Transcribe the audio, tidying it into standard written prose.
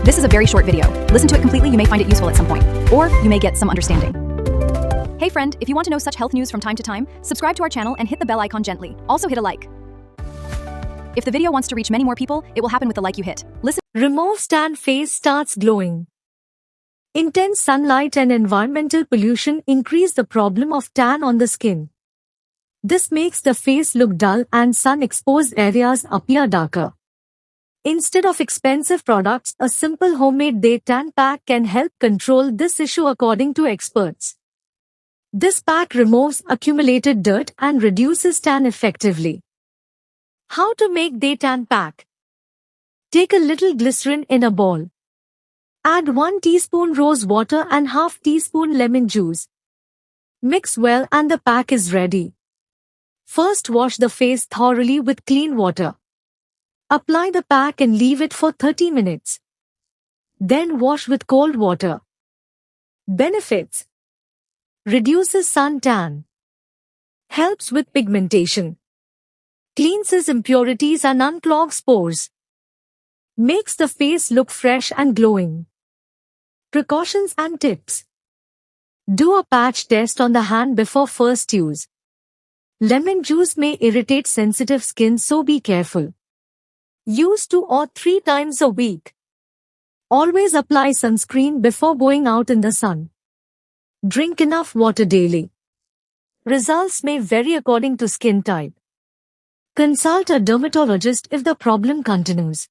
This is a very short video. Listen to it completely, you may find it useful at some point. Or you may get some understanding. Hey friend, if you want to know such health news from time to time, subscribe to our channel and hit the bell icon gently. Also hit a like. If the video wants to reach many more people, it will happen with the like you hit. Listen. Removes tan, face starts glowing. Intense sunlight and environmental pollution increase the problem of tan on the skin. This makes the face look dull and sun-exposed areas appear darker. Instead of expensive products, a simple homemade day tan pack can help control this issue according to experts. This pack removes accumulated dirt and reduces tan effectively. How to make day tan pack? Take a little glycerin in a bowl. Add 1 teaspoon rose water and half teaspoon lemon juice. Mix well and the pack is ready. First wash the face thoroughly with clean water. Apply the pack and leave it for 30 minutes. Then wash with cold water. Benefits: reduces sun tan. Helps with pigmentation. Cleanses impurities and unclogs pores. Makes the face look fresh and glowing. Precautions and tips. Do a patch test on the hand before first use. Lemon juice may irritate sensitive skin, so be careful. Use 2 or 3 times a week. Always apply sunscreen before going out in the sun. Drink enough water daily. Results may vary according to skin type. Consult a dermatologist if the problem continues.